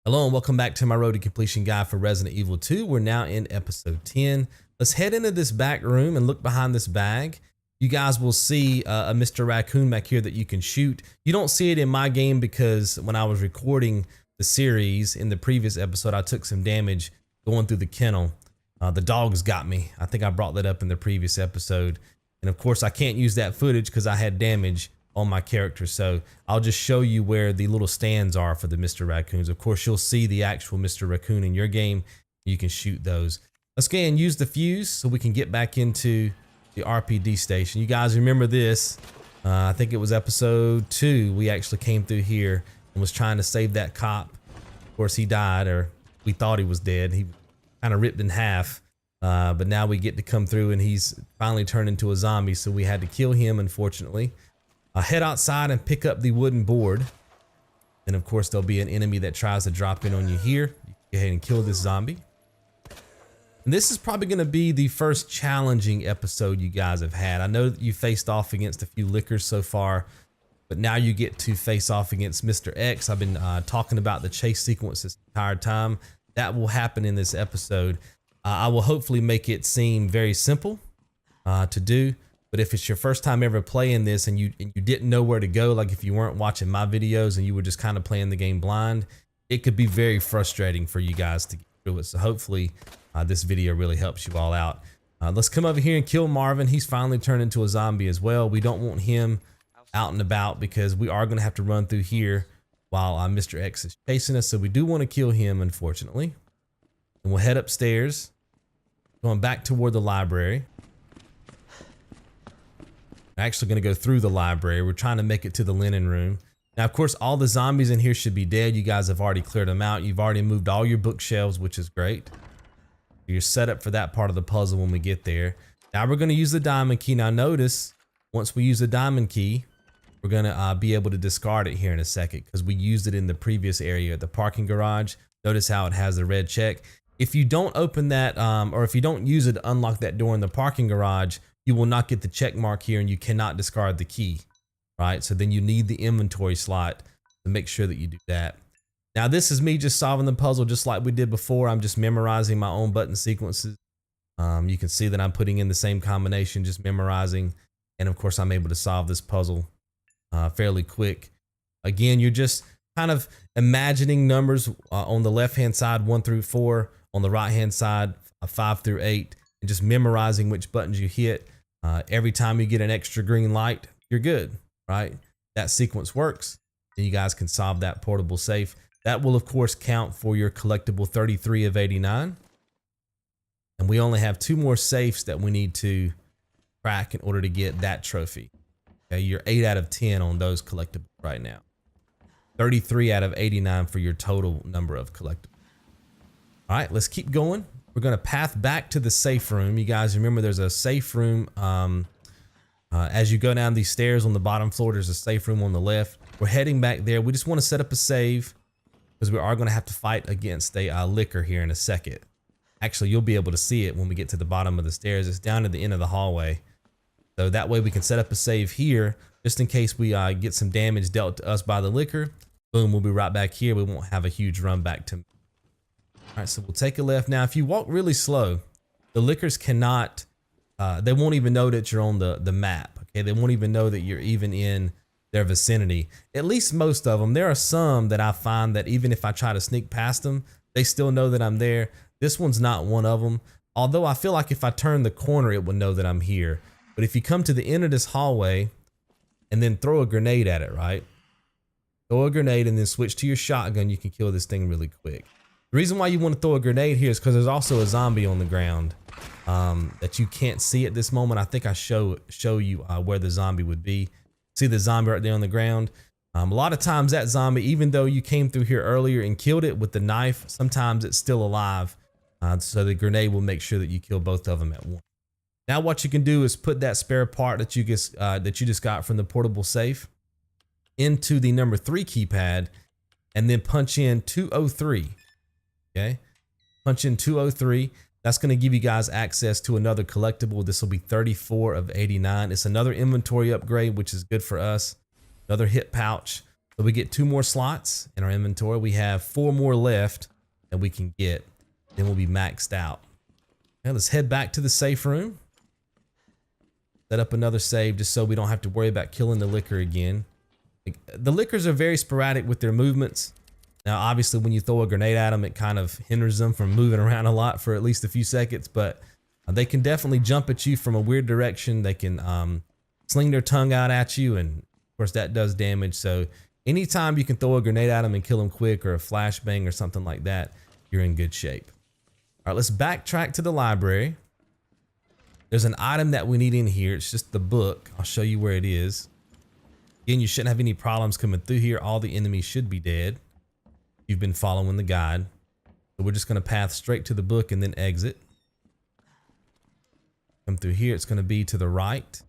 Hello and welcome back to my road to completion guide for Resident Evil 2. We're now in episode 10. Let's head into this back room and look behind this bag. You guys will see a Mr. Raccoon back here that you can shoot. You don't see it in my game because when I was recording the series in the previous episode, I took some damage going through the kennel. The dogs got me. I think I brought that up in the previous episode. And of course I can't use that footage because I had damage on my character, so I'll just show you where the little stands are for the Mr. Raccoons. Of course, you'll see the actual Mr. Raccoon in your game. You can shoot those. Let's go ahead and use the fuse so we can get back into the RPD station. You guys remember this? I think it was episode 2. We actually came through here and was trying to save that cop. Of course, he died, or we thought he was dead. He kind of ripped in half, but now we get to come through and he's finally turned into a zombie, so we had to kill him, unfortunately. Head outside and pick up the wooden board. And of course, there'll be an enemy that tries to drop in on you here. You can go ahead and kill this zombie. And this is probably going to be the first challenging episode you guys have had. I know that you faced off against a few lickers so far, but now you get to face off against Mr. X. I've been talking about the chase sequence this entire time. That will happen in this episode. I will hopefully make it seem very simple to do. But if it's your first time ever playing this and you didn't know where to go, like if you weren't watching my videos and you were just kind of playing the game blind, it could be very frustrating for you guys to get through it. So hopefully this video really helps you all out. Let's come over here and kill Marvin. He's finally turned into a zombie as well. We don't want him out and about because we are going to have to run through here while Mr. X is chasing us. So we do want to kill him, unfortunately. And we'll head upstairs, going back toward the library. Actually going to go through the library. We're trying to make it to the linen room. Now, of course, all the zombies in here should be dead. You guys have already cleared them out. You've already moved all your bookshelves, which is great. You're set up for that part of the puzzle when we get there. Now we're going to use the diamond key. Now notice, once we use the diamond key, we're going to be able to discard it here in a second because we used it in the previous area at the parking garage. Notice how it has the red check. If you don't open that, or if you don't use it to unlock that door in the parking garage, you will not get the check mark here and you cannot discard the key, right? So then you need the inventory slot to make sure that you do that. Now this is me just solving the puzzle just like we did before. I'm just memorizing my own button sequences. You can see that I'm putting in the same combination, just memorizing. And of course I'm able to solve this puzzle fairly quick. Again, you're just kind of imagining numbers on the left-hand side, 1 through 4, on the right-hand side, 5 through 8, and just memorizing which buttons you hit. Every time you get an extra green light, you're good, right? That sequence works. Then you guys can solve that portable safe. That will, of course, count for your collectible 33 of 89. And we only have 2 more safes that we need to crack in order to get that trophy. Okay, you're 8 out of 10 on those collectibles right now. 33 out of 89 for your total number of collectibles. All right, let's keep going. We're going to path back to the safe room. You guys remember there's a safe room. As you go down these stairs on the bottom floor, there's a safe room on the left. We're heading back there. We just want to set up a save because we are going to have to fight against a licker here in a second. Actually, you'll be able to see it when we get to the bottom of the stairs. It's down at the end of the hallway. So that way we can set up a save here just in case we get some damage dealt to us by the licker. Boom, we'll be right back here. We won't have a huge run back to. All right, so we'll take a left. Now, if you walk really slow, the lickers cannot, they won't even know that you're on the map, okay? They won't even know that you're even in their vicinity. At least most of them. There are some that I find that even if I try to sneak past them, they still know that I'm there. This one's not one of them. Although I feel like if I turn the corner, it would know that I'm here. But if you come to the end of this hallway and then throw a grenade at it, right? Throw a grenade and then switch to your shotgun, you can kill this thing really quick. The reason why you want to throw a grenade here is because there's also a zombie on the ground that you can't see at this moment. I think I show you where the zombie would be. See the zombie right there on the ground. A lot of times that zombie, even though you came through here earlier and killed it with the knife, sometimes it's still alive. So the grenade will make sure that you kill both of them at once. Now what you can do is put that spare part that you just got from the portable safe into the number 3 keypad and then punch in 203. Okay, punch in 203. That's going to give you guys access to another collectible. This will be 34 of 89. It's another inventory upgrade, which is good for us. Another hit pouch. So we get 2 more slots in our inventory. We have 4 more left that we can get. Then we'll be maxed out. Now let's head back to the safe room. Set up another save just so we don't have to worry about killing the licker again. The lickers are very sporadic with their movements. Now, obviously, when you throw a grenade at them, it kind of hinders them from moving around a lot for at least a few seconds, but they can definitely jump at you from a weird direction. They can sling their tongue out at you, and of course that does damage. So anytime you can throw a grenade at them and kill them quick, or a flashbang or something like that, you're in good shape. All right, let's backtrack to the library. There's an item that we need in here. It's just the book. I'll show you where it is. Again, you shouldn't have any problems coming through here. All the enemies should be dead. You've been following the guide. So we're just going to path straight to the book and then exit. Come through here. It's going to be to the right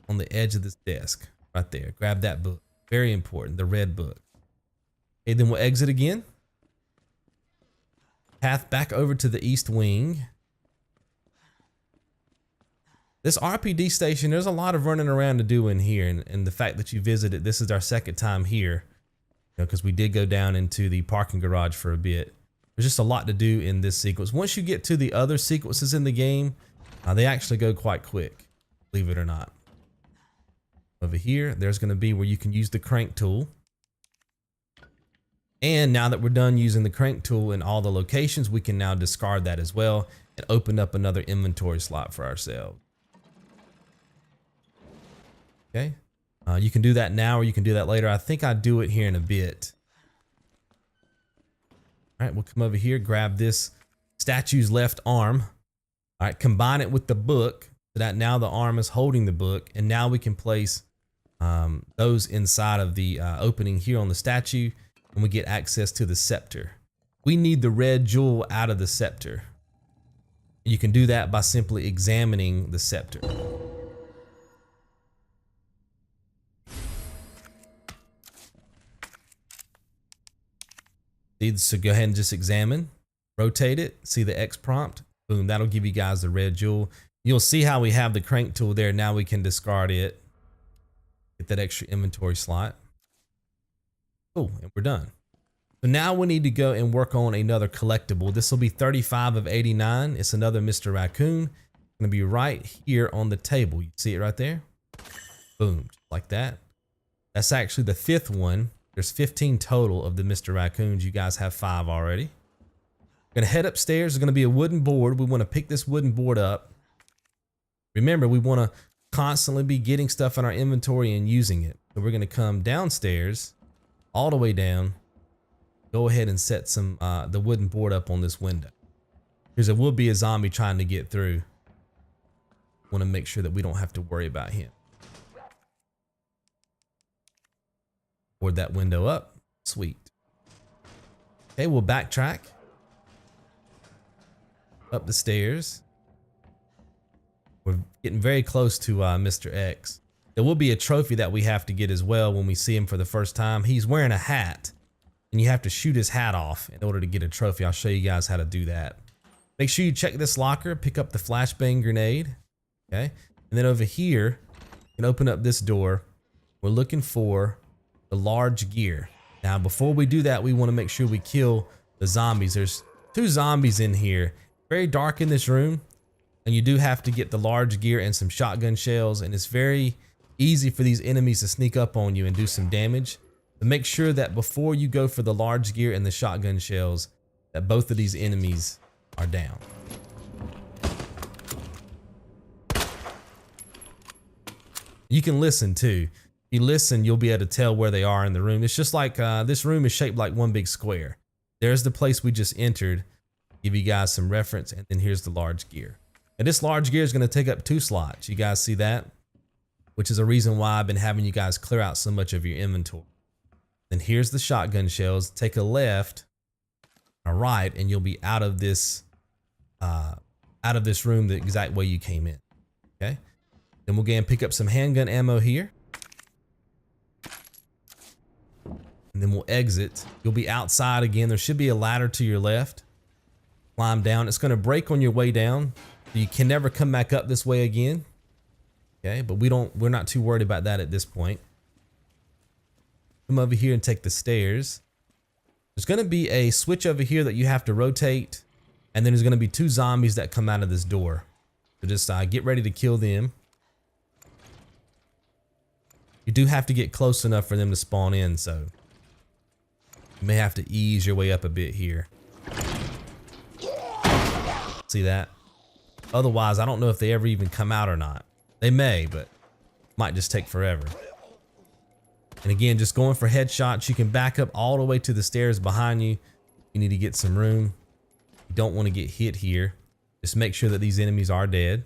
on the edge of this desk right there. Grab that book. Very important. The red book. Okay, then we'll exit again. Path back over to the east wing. This RPD station, there's a lot of running around to do in here, and the fact that you visited, this is our second time here, because we did go down into the parking garage for a bit. There's just a lot to do in this sequence. Once you get to the other sequences in the game, they actually go quite quick, believe it or not. Over here, there's going to be where you can use the crank tool. And now that we're done using the crank tool in all the locations, we can now discard that as well and open up another inventory slot for ourselves. Okay, you can do that now or you can do that later. I think I'll do it here in a bit. All right, we'll come over here, grab this statue's left arm. All right, combine it with the book so that now the arm is holding the book, and now we can place those inside of the opening here on the statue, and we get access to the scepter. We need the red jewel out of the scepter. You can do that by simply examining the scepter. So go ahead and just examine, rotate it, see the X prompt, boom, that'll give you guys the red jewel. You'll see how we have the crank tool there. Now we can discard it, get that extra inventory slot. Oh, and we're done. So now we need to go and work on another collectible. This will be 35 of 89. It's another Mr. Raccoon. It's gonna be right here on the table. You see it right there? Boom, just like that. That's actually the 5th one. There's 15 total of the Mr. Raccoons. You guys have 5 already. Gonna head upstairs. There's gonna be a wooden board. We wanna pick this wooden board up. Remember, we wanna constantly be getting stuff in our inventory and using it. So we're gonna come downstairs, all the way down. Go ahead and set some the wooden board up on this window. Because there will be a zombie trying to get through. Wanna make sure that we don't have to worry about him. Board that window up. Sweet. Okay, we'll backtrack up the stairs. We're getting very close to Mr. X. There will be a trophy that we have to get as well when we see him for the first time. He's wearing a hat, and you have to shoot his hat off in order to get a trophy. I'll show you guys how to do that. Make sure you check this locker, pick up the flashbang grenade. Okay, and then over here, you can open up this door. We're looking for the large gear. Now, before we do that, we want to make sure we kill the zombies. There's 2 zombies in here. Very dark in this room, and you do have to get the large gear and some shotgun shells, and it's very easy for these enemies to sneak up on you and do some damage. So make sure that before you go for the large gear and the shotgun shells, that both of these enemies are down. You can listen too. If you listen, you'll be able to tell where they are in the room. It's just like this room is shaped like one big square. There's the place we just entered. Give you guys some reference, and then here's the large gear. And this large gear is going to take up 2 slots. You guys see that? Which is a reason why I've been having you guys clear out so much of your inventory. Then here's the shotgun shells. Take a left, a right, and you'll be out of this room the exact way you came in. Okay. Then we'll go and pick up some handgun ammo here. And then we'll exit. You'll be outside again. There should be a ladder to your left. Climb down. It's going to break on your way down. You can never come back up this way again. Okay, but we're not too worried about that at this point. Come over here and take the stairs. There's going to be a switch over here that you have to rotate. And then there's going to be 2 zombies that come out of this door. So just get ready to kill them. You do have to get close enough for them to spawn in, so you may have to ease your way up a bit here. See that? Otherwise, I don't know if they ever even come out or not. They may, but might just take forever. And again, just going for headshots. You can back up all the way to the stairs behind you. You need to get some room. You don't want to get hit here. Just make sure that these enemies are dead.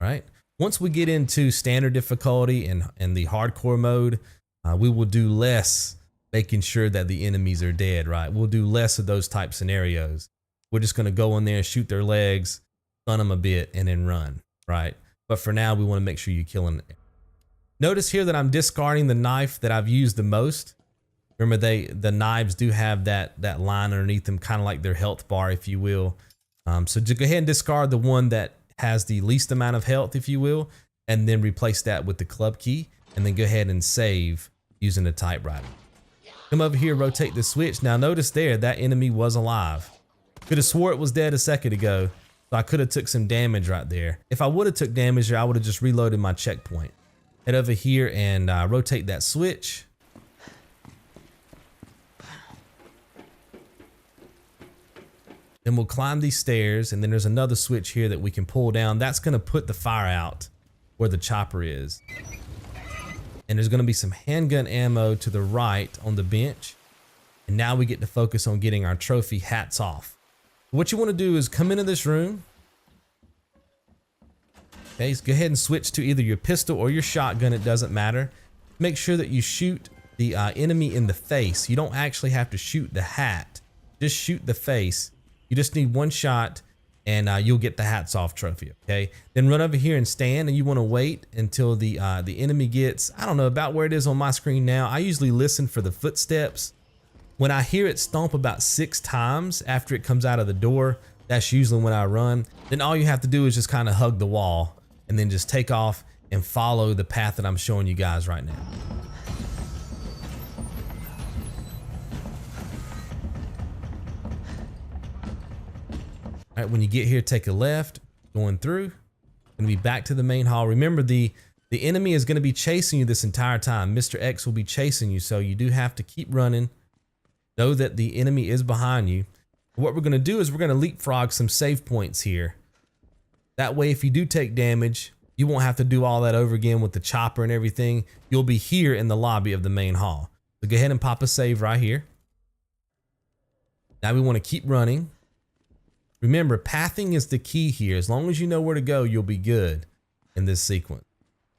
Right. Once we get into standard difficulty and the hardcore mode, we will do less making sure that the enemies are dead, right? We'll do less of those type scenarios. We're just going to go in there, shoot their legs, stun them a bit, and then run, right? But for now, we want to make sure you're killing it. Notice here that I'm discarding the knife that I've used the most. Remember, the knives do have that line underneath them, kind of like their health bar, if you will. So just go ahead and discard the one that has the least amount of health, if you will, and then replace that with the club key, and then go ahead and save using the typewriter. Come over here, rotate the switch. Now notice there, that enemy was alive. Could have swore it was dead a second ago, so I could have took some damage right there. If I would have took damage there, I would have just reloaded my checkpoint. Head over here and rotate that switch. Then we'll climb these stairs, and then there's another switch here that we can pull down. That's gonna put the fire out where the chopper is. And there's gonna be some handgun ammo to the right on the bench. And now we get to focus on getting our trophy hats off. What you wanna do is come into this room. Okay, so go ahead and switch to either your pistol or your shotgun, it doesn't matter. Make sure that you shoot the enemy in the face. You don't actually have to shoot the hat, just shoot the face. You just need 1 shot and you'll get the hats off trophy, okay? Then run over here and stand, and you wanna wait until the enemy gets, I don't know, about where it is on my screen now. I usually listen for the footsteps. When I hear it stomp about 6 times after it comes out of the door, that's usually when I run. Then all you have to do is just kind of hug the wall and then just take off and follow the path that I'm showing you guys right now. All right, when you get here, take a left, going through, gonna be back to the main hall. Remember, the enemy is gonna be chasing you this entire time. Mr. X will be chasing you, so you do have to keep running. Know that the enemy is behind you. What we're gonna do is we're gonna leapfrog some save points here. That way, if you do take damage, you won't have to do all that over again with the chopper and everything. You'll be here in the lobby of the main hall. So go ahead and pop a save right here. Now we wanna keep running. Remember, pathing is the key here. As long as you know where to go, you'll be good in this sequence.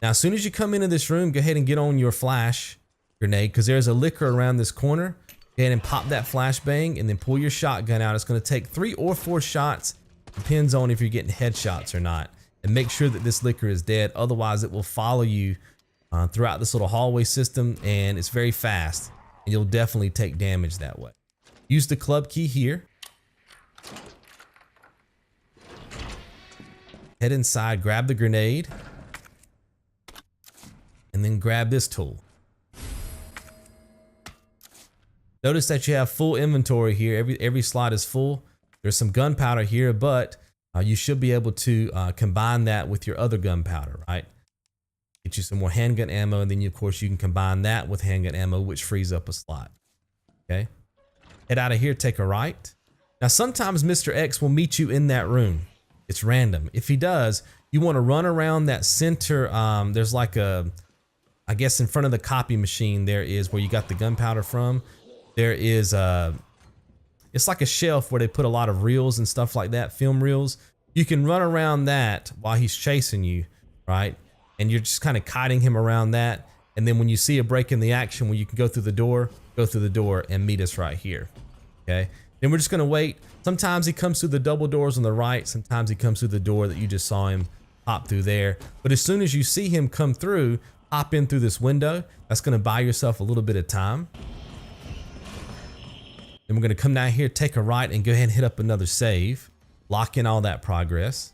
Now, as soon as you come into this room, go ahead and get on your flash grenade, because there's a licker around this corner. Go ahead and pop that flashbang and then pull your shotgun out. It's going to take 3 or 4 shots. Depends on if you're getting headshots or not. And make sure that this licker is dead. Otherwise, it will follow you throughout this little hallway system, and it's very fast. And you'll definitely take damage that way. Use the club key here. Head inside, grab the grenade, and then grab this tool. Notice that you have full inventory here. Every slot is full. There's some gunpowder here, but you should be able to combine that with your other gunpowder, right? Get you some more handgun ammo, and then of course you can combine that with handgun ammo, which frees up a slot. Okay. Head out of here, take a right. Now sometimes Mr. X will meet you in that room. It's random. If he does, you want to run around that center. There's like a, I guess in front of the copy machine there is where you got the gunpowder from. There is it's like a shelf where they put a lot of reels and stuff like that, film reels. You can run around that while he's chasing you, right? And you're just kind of kiting him around that. And then when you see a break in the action where you can go through the door and meet us right here, okay? Then we're just gonna wait. Sometimes he comes through the double doors on the right. Sometimes he comes through the door that you just saw him hop through there. But as soon as you see him come through, hop in through this window. That's gonna buy yourself a little bit of time. Then we're gonna come down here, take a right, and go ahead and hit up another save. Lock in all that progress.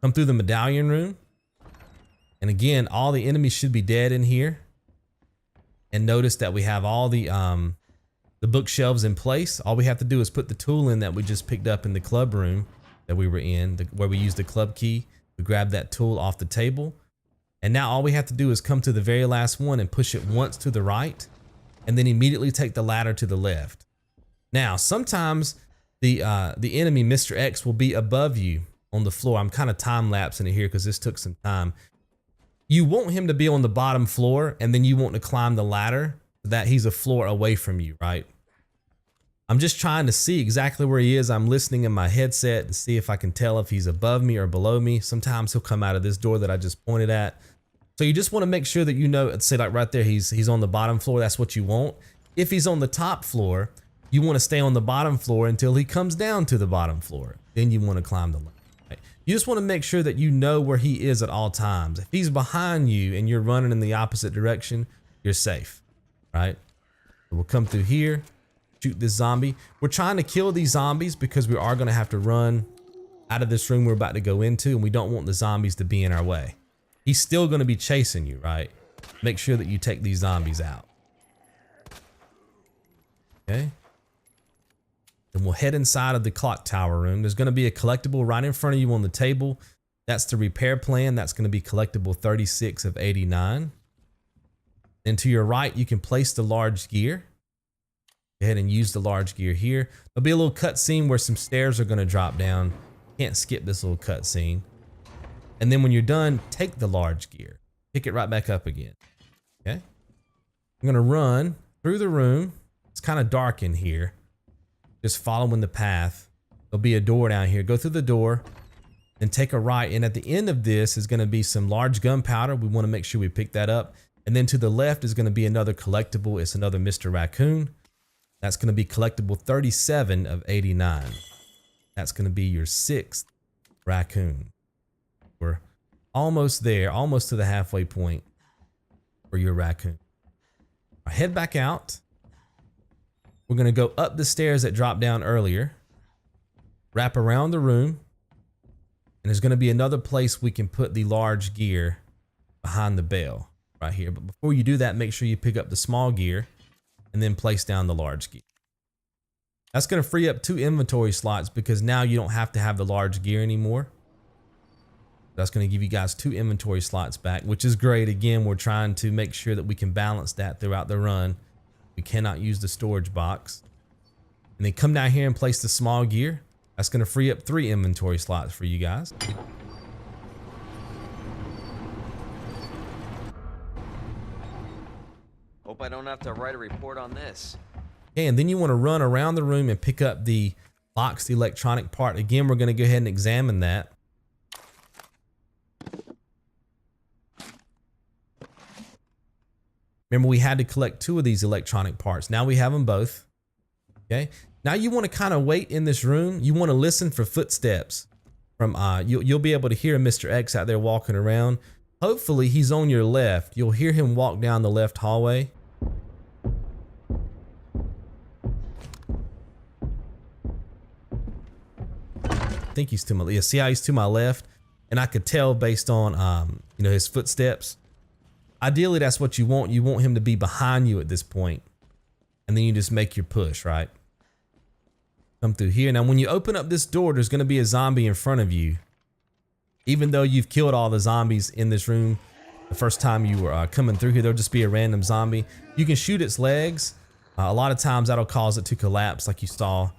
Come through the medallion room. And again, all the enemies should be dead in here. And notice that we have all the bookshelves in place. All we have to do is put the tool in that we just picked up in the club room that we were in, where we used the club key. We grab that tool off the table. And now all we have to do is come to the very last one and push it once to the right, and then immediately take the ladder to the left. Now, sometimes the enemy, Mr. X, will be above you on the floor. I'm kind of time lapsing it here because this took some time. You want him to be on the bottom floor, and then you want to climb the ladder so that he's a floor away from you, right? I'm just trying to see exactly where he is. I'm listening in my headset to see if I can tell if he's above me or below me. Sometimes he'll come out of this door that I just pointed at. So you just want to make sure that you know, say like right there, he's on the bottom floor. That's what you want. If he's on the top floor, you want to stay on the bottom floor until he comes down to the bottom floor. Then you want to climb the ladder. Right? You just want to make sure that you know where he is at all times. If he's behind you and you're running in the opposite direction, you're safe, right? So we'll come through here. Shoot this zombie. We're trying to kill these zombies because we are going to have to run out of this room we're about to go into, and we don't want the zombies to be in our way. He's still going to be chasing you, right? Make sure that you take these zombies out. Okay. Then we'll head inside of the clock tower room. There's going to be a collectible right in front of you on the table. That's the repair plan. That's going to be collectible 36 of 89. And to your right, you can place the large gear. Go ahead and use the large gear here. There'll be a little cutscene where some stairs are going to drop down. Can't skip this little cutscene. And then when you're done, take the large gear. Pick it right back up again. Okay. I'm going to run through the room. It's kind of dark in here. Just following the path. There'll be a door down here. Go through the door and take a right. And at the end of this is going to be some large gunpowder. We want to make sure we pick that up. And then to the left is going to be another collectible. It's another Mr. Raccoon. That's going to be collectible 37 of 89. That's going to be your 6th Raccoon. We're almost there, almost to the halfway point for your Raccoon. Right, head back out. We're going to go up the stairs that dropped down earlier. Wrap around the room. And there's going to be another place we can put the large gear behind the bell right here. But before you do that, make sure you pick up the small gear and then place down the large gear. That's going to free up 2 inventory slots because now you don't have to have the large gear anymore. That's going to give you guys 2 inventory slots back, which is great. Again, we're trying to make sure that we can balance that throughout the run. We cannot use the storage box. And then come down here and place the small gear. That's going to free up 3 inventory slots for you guys. Hope I don't have to write a report on this. Okay, and then you want to run around the room and pick up the boxed electronic part. Again, we're going to go ahead and examine that. Remember, we had to collect 2 of these electronic parts. Now we have them both. Okay. Now you want to kind of wait in this room. You want to listen for footsteps from, you'll be able to hear Mr. X out there walking around. Hopefully he's on your left. You'll hear him walk down the left hallway. I think he's to my, yeah, see how he's to my left? And I could tell based on, you know, his footsteps. Ideally, that's what you want. You want him to be behind you at this point. And then you just make your push, right? Come through here. Now, when you open up this door, there's going to be a zombie in front of you. Even though you've killed all the zombies in this room, the first time you were coming through here, there'll just be a random zombie. You can shoot its legs. A lot of times that'll cause it to collapse like you saw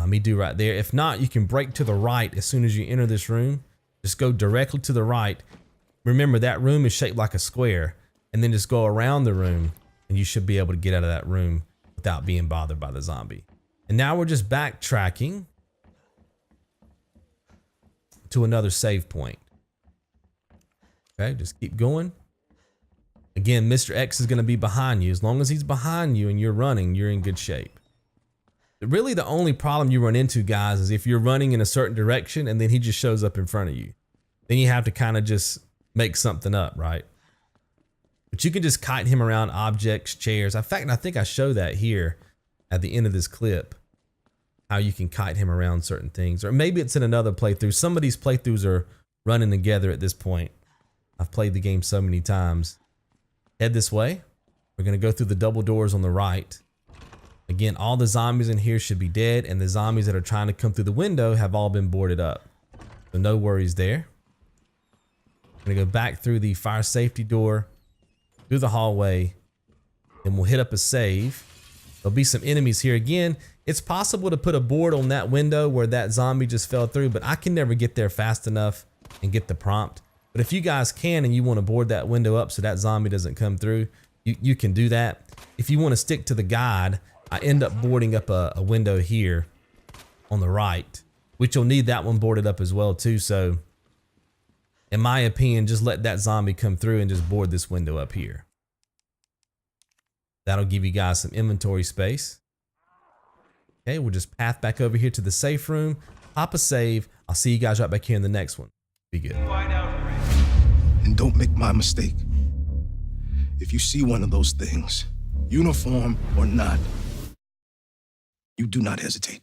me do right there. If not, you can break to the right as soon as you enter this room. Just go directly to the right. Remember, that room is shaped like a square, and then just go around the room and you should be able to get out of that room without being bothered by the zombie. And now we're just backtracking to another save point. Okay, just keep going. Again, Mr. X is going to be behind you. As long as he's behind you and you're running, you're in good shape. Really, the only problem you run into, guys, is if you're running in a certain direction and then he just shows up in front of you. Then you have to kind of just make something up, right? But you can just kite him around objects, chairs. In fact, I think I show that here at the end of this clip, how you can kite him around certain things. Or maybe it's in another playthrough. Some of these playthroughs are running together at this point. I've played the game so many times. Head this way. We're going to go through the double doors on the right. Again, all the zombies in here should be dead, and the zombies that are trying to come through the window have all been boarded up. So no worries there. I'm going to go back through the fire safety door, through the hallway, and we'll hit up a save. There'll be some enemies here. Again, it's possible to put a board on that window where that zombie just fell through, but I can never get there fast enough and get the prompt. But if you guys can and you want to board that window up so that zombie doesn't come through, you can do that. If you want to stick to the guide, I end up boarding up a window here on the right, which you'll need that one boarded up as well too. So in my opinion, just let that zombie come through and just board this window up here. That'll give you guys some inventory space. Okay, we'll just path back over here to the safe room, pop a save. I'll see you guys right back here in the next one. Be good. And don't make my mistake. If you see one of those things, uniform or not, you do not hesitate.